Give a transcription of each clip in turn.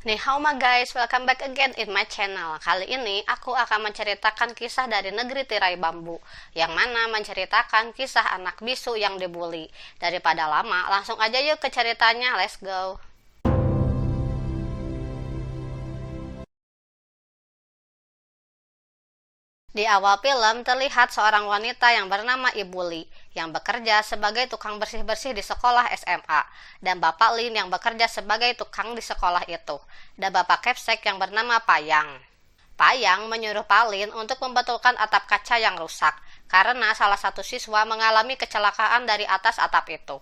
Nih, how ma guys, welcome back again in my channel. Kali ini aku akan menceritakan kisah dari negeri tirai bambu, yang mana menceritakan kisah anak bisu yang dibully. Daripada lama, langsung aja yuk ke ceritanya, let's go. Di awal film terlihat seorang wanita yang bernama Ibu Li yang bekerja sebagai tukang bersih-bersih di sekolah SMA, dan Bapak Lin yang bekerja sebagai tukang di sekolah itu, dan Bapak Kepsek yang bernama Payang. Payang menyuruh Pak Lin untuk membetulkan atap kaca yang rusak karena salah satu siswa mengalami kecelakaan dari atas atap itu.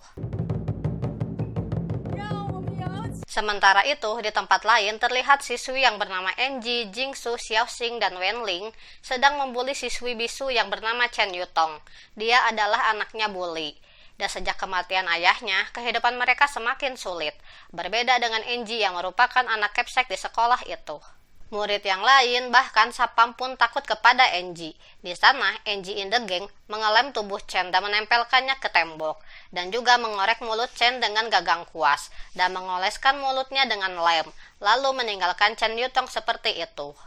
Sementara itu, di tempat lain terlihat siswi yang bernama Enji, Jingsu, Xiaoxing, dan Wenling sedang membuli siswi bisu yang bernama Chen Yutong. Dia adalah anaknya bully. Dan sejak kematian ayahnya, kehidupan mereka semakin sulit. Berbeda dengan Enji yang merupakan anak Kepsek di sekolah itu. Murid yang lain bahkan sapam pun takut kepada Enji. Di sana, Enji in the Gang mengelem tubuh Chen dan menempelkannya ke tembok, dan juga mengorek mulut Chen dengan gagang kuas, dan mengoleskan mulutnya dengan lem, lalu meninggalkan Chen Yutong seperti itu.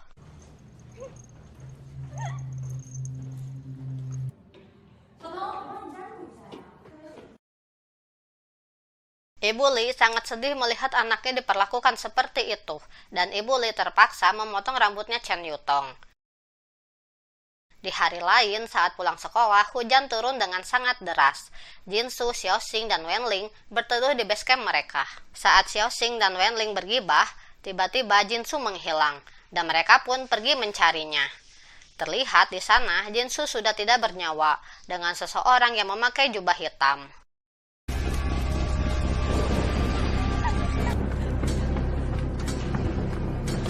Ibu Li sangat sedih melihat anaknya diperlakukan seperti itu, dan Ibu Li terpaksa memotong rambutnya Chen Yutong. Di hari lain, saat pulang sekolah, hujan turun dengan sangat deras. Jinsu, Xiaoxing, dan Wenling berteduh di basecamp mereka. Saat Xiaoxing dan Wenling bergibah, tiba-tiba Jinsu menghilang, dan mereka pun pergi mencarinya. Terlihat di sana, Jinsu sudah tidak bernyawa, dengan seseorang yang memakai jubah hitam.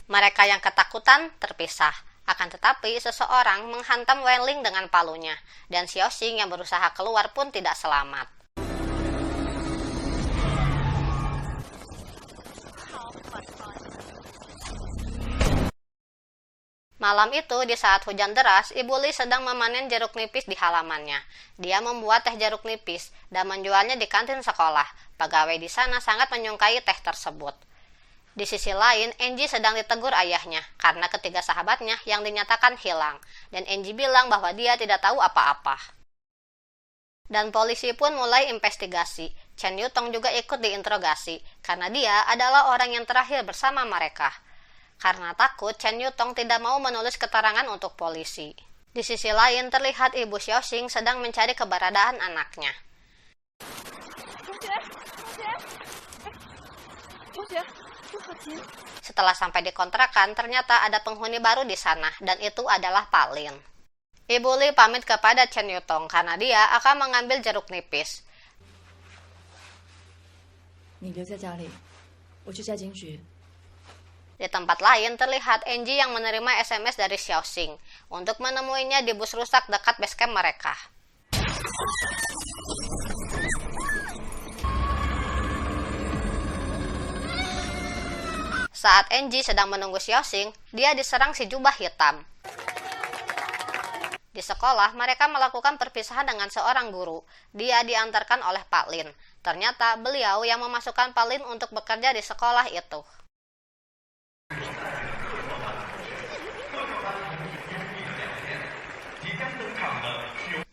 Mereka yang ketakutan terpisah. Akan tetapi, seseorang menghantam Wenling dengan palunya, dan Xiaoxing yang berusaha keluar pun tidak selamat. Malam itu, di saat hujan deras, Ibu Li sedang memanen jeruk nipis di halamannya. Dia membuat teh jeruk nipis dan menjualnya di kantin sekolah. Pegawai di sana sangat menyukai teh tersebut. Di sisi lain, Enji sedang ditegur ayahnya karena ketiga sahabatnya yang dinyatakan hilang, dan Enji bilang bahwa dia tidak tahu apa-apa. Dan polisi pun mulai investigasi. Chen Yutong juga ikut diinterogasi karena dia adalah orang yang terakhir bersama mereka. Karena takut, Chen Yutong tidak mau menulis keterangan untuk polisi. Di sisi lain, terlihat Ibu Xiaoxing sedang mencari keberadaan anaknya. Setelah sampai di kontrakan, ternyata ada penghuni baru di sana, dan itu adalah Pak Lin. Ibu Li pamit kepada Chen Yutong karena dia akan mengambil jeruk nipis. Di tempat lain terlihat Enji yang menerima SMS dari Xiaoxing untuk menemuinya di bus rusak dekat basecamp mereka. Saat Enji sedang menunggu Xiaoxing, dia diserang si jubah hitam. Di sekolah, mereka melakukan perpisahan dengan seorang guru. Dia diantarkan oleh Pak Lin. Ternyata beliau yang memasukkan Pak Lin untuk bekerja di sekolah itu.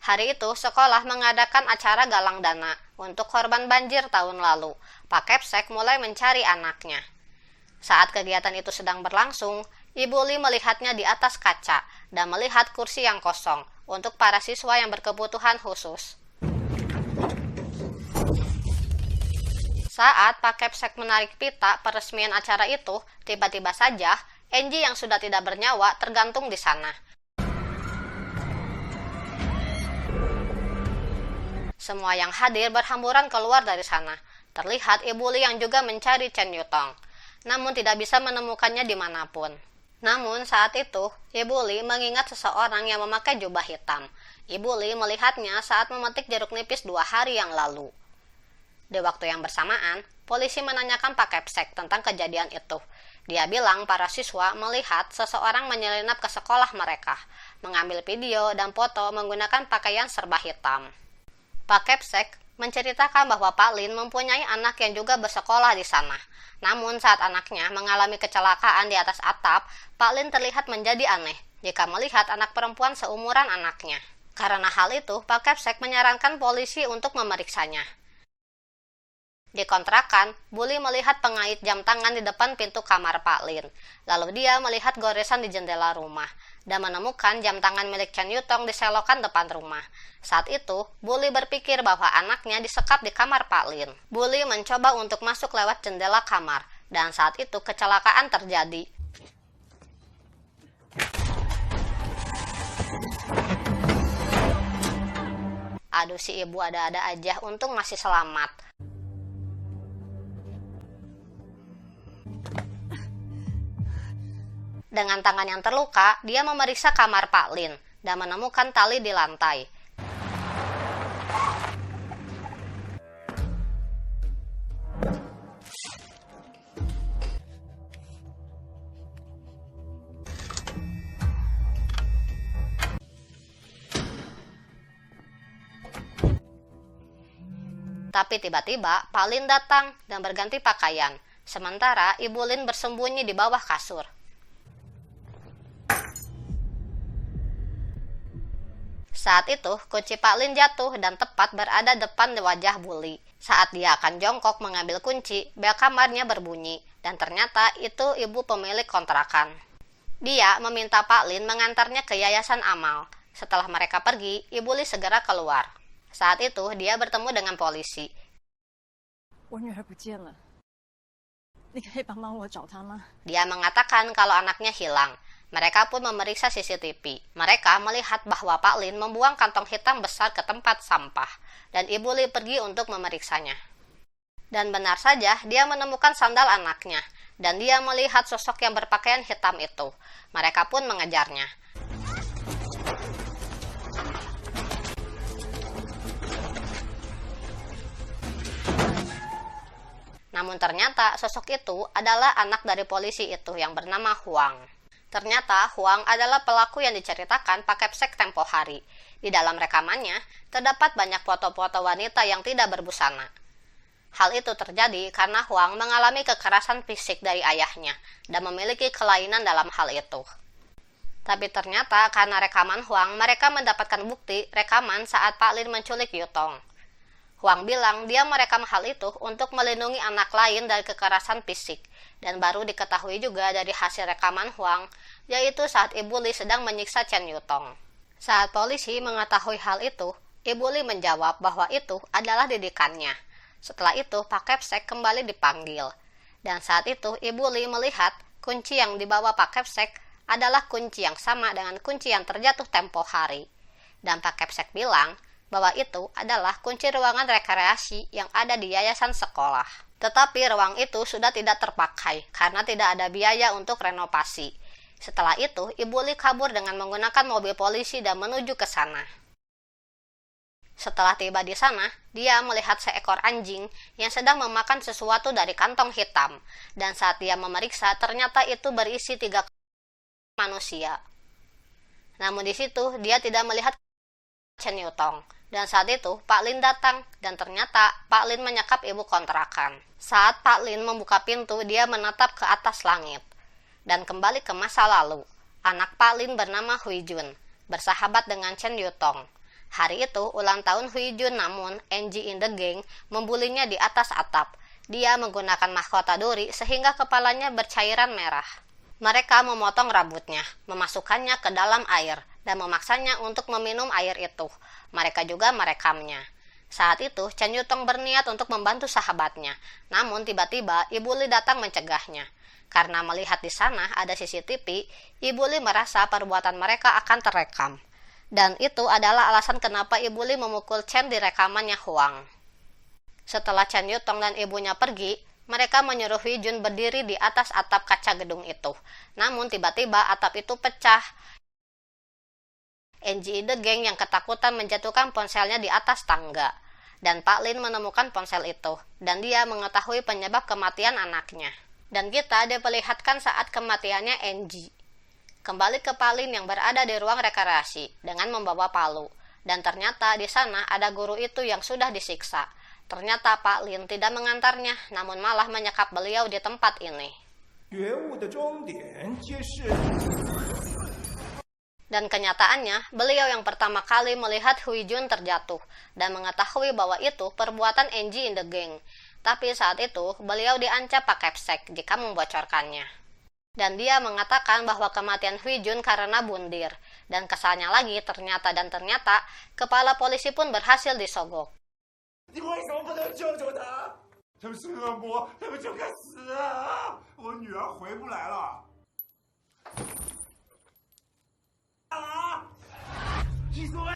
Hari itu, sekolah mengadakan acara galang dana untuk korban banjir tahun lalu. Pak Kepsek mulai mencari anaknya. Saat kegiatan itu sedang berlangsung, Ibu Li melihatnya di atas kaca dan melihat kursi yang kosong untuk para siswa yang berkebutuhan khusus. Saat Pak Kepsek menarik pita peresmian acara itu, tiba-tiba saja Enji yang sudah tidak bernyawa tergantung di sana. Semua yang hadir berhamburan keluar dari sana. Terlihat Ibu Li yang juga mencari Chen Yutong, namun tidak bisa menemukannya dimanapun. Namun saat itu, Ibu Li mengingat seseorang yang memakai jubah hitam. Ibu Li melihatnya saat memetik jeruk nipis 2 hari yang lalu. Di waktu yang bersamaan, polisi menanyakan Pak Kepsek tentang kejadian itu. Dia bilang para siswa melihat seseorang menyelinap ke sekolah mereka, mengambil video dan foto menggunakan pakaian serba hitam. Pak Kepsek menceritakan bahwa Pak Lin mempunyai anak yang juga bersekolah di sana. Namun saat anaknya mengalami kecelakaan di atas atap, Pak Lin terlihat menjadi aneh jika melihat anak perempuan seumuran anaknya. Karena hal itu, Pak Kepsek menyarankan polisi untuk memeriksanya. Di kontrakan, Bully melihat pengait jam tangan di depan pintu kamar Pak Lin. Lalu dia melihat goresan di jendela rumah dan menemukan jam tangan milik Chen Yutong di selokan depan rumah. Saat itu, Bully berpikir bahwa anaknya disekap di kamar Pak Lin. Bully mencoba untuk masuk lewat jendela kamar, dan saat itu kecelakaan terjadi. Aduh, si ibu ada-ada aja, untung masih selamat. Dengan tangan yang terluka, dia memeriksa kamar Pak Lin dan menemukan tali di lantai. Tapi tiba-tiba Pak Lin datang dan berganti pakaian, sementara Ibu Lin bersembunyi di bawah kasur. Saat itu, kunci Pak Lin jatuh dan tepat berada depan wajah Bully. Saat dia akan jongkok mengambil kunci, bel kamarnya berbunyi, dan ternyata itu ibu pemilik kontrakan. Dia meminta Pak Lin mengantarnya ke yayasan amal. Setelah mereka pergi, Ibu Li segera keluar. Saat itu, dia bertemu dengan polisi. Dia mengatakan kalau anaknya hilang. Mereka pun memeriksa CCTV. Mereka melihat bahwa Pak Lin membuang kantong hitam besar ke tempat sampah, dan Ibu Li pergi untuk memeriksanya. Dan benar saja, dia menemukan sandal anaknya, dan dia melihat sosok yang berpakaian hitam itu. Mereka pun mengejarnya. Namun ternyata sosok itu adalah anak dari polisi itu yang bernama Huang. Ternyata Huang adalah pelaku yang diceritakan Pak Kepsek tempo hari. Di dalam rekamannya, terdapat banyak foto-foto wanita yang tidak berbusana. Hal itu terjadi karena Huang mengalami kekerasan fisik dari ayahnya dan memiliki kelainan dalam hal itu. Tapi ternyata karena rekaman Huang, mereka mendapatkan bukti rekaman saat Pak Lin menculik Yutong. Huang bilang dia merekam hal itu untuk melindungi anak lain dari kekerasan fisik. Dan baru diketahui juga dari hasil rekaman Huang, yaitu saat Ibu Li sedang menyiksa Chen Yutong. Saat polisi mengetahui hal itu, Ibu Li menjawab bahwa itu adalah didikannya. Setelah itu, Pak Kepsek kembali dipanggil. Dan saat itu, Ibu Li melihat kunci yang dibawa Pak Kepsek adalah kunci yang sama dengan kunci yang terjatuh tempo hari. Dan Pak Kepsek bilang bahwa itu adalah kunci ruangan rekreasi yang ada di yayasan sekolah. Tetapi ruang itu sudah tidak terpakai karena tidak ada biaya untuk renovasi. Setelah itu, Ibu Li kabur dengan menggunakan mobil polisi dan menuju ke sana. Setelah tiba di sana, dia melihat seekor anjing yang sedang memakan sesuatu dari kantong hitam. Dan saat dia memeriksa, ternyata itu berisi 3 manusia. Namun di situ, dia tidak melihat Chen Yutong. Dan saat itu, Pak Lin datang, dan ternyata Pak Lin menyekap ibu kontrakan. Saat Pak Lin membuka pintu, dia menatap ke atas langit. Dan kembali ke masa lalu, anak Pak Lin bernama Hui Jun, bersahabat dengan Chen Yutong. Hari itu ulang tahun Hui Jun, namun NG in the Gang membulinya di atas atap. Dia menggunakan mahkota duri sehingga kepalanya bercairan merah. Mereka memotong rambutnya, memasukkannya ke dalam air, dan memaksanya untuk meminum air itu. Mereka juga merekamnya. Saat itu, Chen Yutong berniat untuk membantu sahabatnya. Namun tiba-tiba, Ibu Li datang mencegahnya. Karena melihat di sana ada CCTV, Ibu Li merasa perbuatan mereka akan terekam. Dan itu adalah alasan kenapa Ibu Li memukul Chen di rekamannya Huang. Setelah Chen Yutong dan ibunya pergi, mereka menyuruh Hui Jun berdiri di atas atap kaca gedung itu. Namun tiba-tiba atap itu pecah. NG The Gang yang ketakutan menjatuhkan ponselnya di atas tangga. Dan Pak Lin menemukan ponsel itu, dan dia mengetahui penyebab kematian anaknya. Dan kita diperlihatkan saat kematiannya NG. Kembali ke Pak Lin yang berada di ruang rekreasi dengan membawa palu. Dan ternyata di sana ada guru itu yang sudah disiksa. Ternyata Pak Lin tidak mengantarnya, namun malah menyekap beliau di tempat ini. Dan kenyataannya, beliau yang pertama kali melihat Hui Jun terjatuh dan mengetahui bahwa itu perbuatan NG in the gang. Tapi saat itu, beliau diancam Pak Kepsek jika membocorkannya. Dan dia mengatakan bahwa kematian Hui Jun karena bundir. Dan kesalnya lagi, ternyata kepala polisi pun berhasil disogok.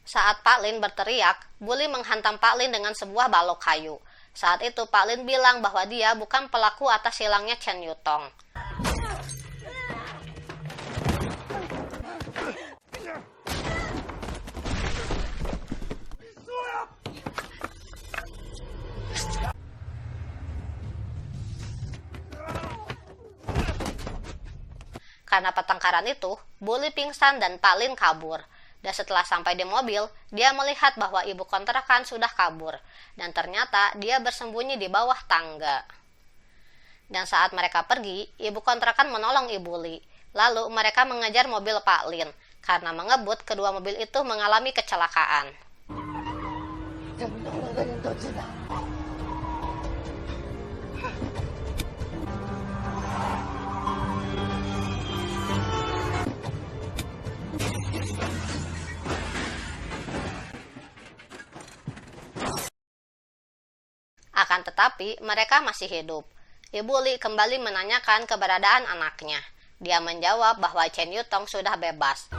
Saat Pak Lin berteriak, Bully menghantam Pak Lin dengan sebuah balok kayu. Saat itu Pak Lin bilang bahwa dia bukan pelaku atas hilangnya Chen Yutong. Karena pertengkaran itu, Bully pingsan dan Pak Lin kabur. Dan setelah sampai di mobil, dia melihat bahwa ibu kontrakan sudah kabur. Dan ternyata dia bersembunyi di bawah tangga. Dan saat mereka pergi, ibu kontrakan menolong Ibu Li. Lalu mereka mengejar mobil Pak Lin. Karena mengebut, kedua mobil itu mengalami kecelakaan. Akan tetapi, mereka masih hidup. Ibu Li kembali menanyakan keberadaan anaknya. Dia menjawab bahwa Chen Yutong sudah bebas.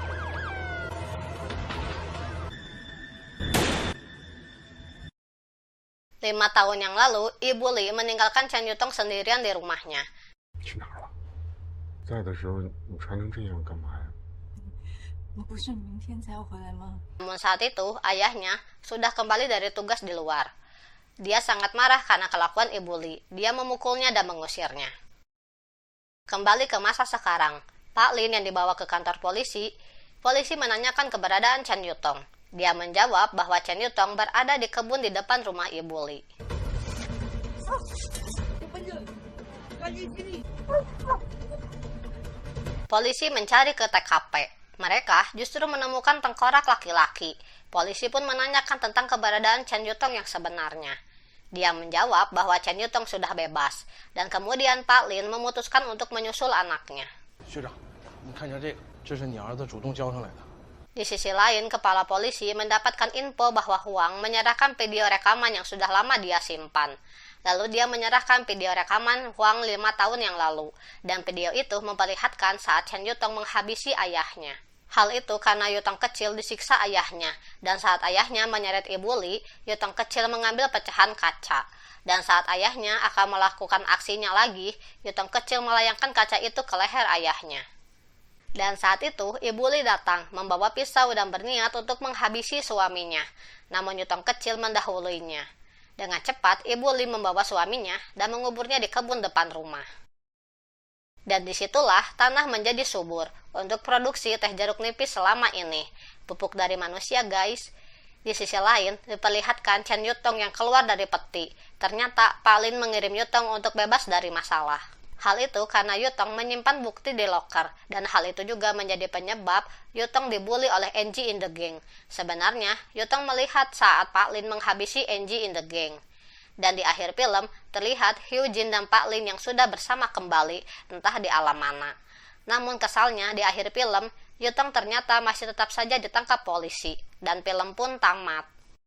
Lima tahun yang lalu, Ibu Li meninggalkan Chen Yutong sendirian di rumahnya. Namun saat itu, ayahnya sudah kembali dari tugas di luar. Dia sangat marah karena kelakuan Ibu Li. Dia memukulnya dan mengusirnya. Kembali ke masa sekarang, Pak Lin yang dibawa ke kantor polisi menanyakan keberadaan Chen Yutong. Dia menjawab bahwa Chen Yutong berada di kebun di depan rumah Ibu Li. Polisi mencari ke TKP. Mereka justru menemukan tengkorak laki-laki. Polisi pun menanyakan tentang keberadaan Chen Yutong yang sebenarnya. Dia menjawab bahwa Chen Yutong sudah bebas, dan kemudian Pak Lin memutuskan untuk menyusul anaknya. Di sisi lain, kepala polisi mendapatkan info bahwa Huang menyerahkan video rekaman yang sudah lama dia simpan. Lalu dia menyerahkan video rekaman Huang 5 tahun yang lalu, dan video itu memperlihatkan saat Chen Yutong menghabisi ayahnya. Hal itu karena Yutong kecil disiksa ayahnya, dan saat ayahnya menyeret Ibu Li, Yutong kecil mengambil pecahan kaca. Dan saat ayahnya akan melakukan aksinya lagi, Yutong kecil melayangkan kaca itu ke leher ayahnya. Dan saat itu, Ibu Li datang, membawa pisau dan berniat untuk menghabisi suaminya. Namun Yutong kecil mendahuluinya. Dengan cepat, Ibu Li membawa suaminya dan menguburnya di kebun depan rumah. Dan disitulah tanah menjadi subur untuk produksi teh jeruk nipis selama ini. Pupuk dari manusia, guys. Di sisi lain, diperlihatkan Chen Yutong yang keluar dari peti. Ternyata Pak Lin mengirim Yutong untuk bebas dari masalah. Hal itu karena Yutong menyimpan bukti di loker, dan hal itu juga menjadi penyebab Yutong dibully oleh NG in the gang. Sebenarnya, Yutong melihat saat Pak Lin menghabisi NG in the gang. Dan di akhir film, terlihat Hyo Jin dan Pak Lin yang sudah bersama kembali, entah di alam mana. Namun kesalnya, di akhir film, Yutong ternyata masih tetap saja ditangkap polisi, dan film pun tamat.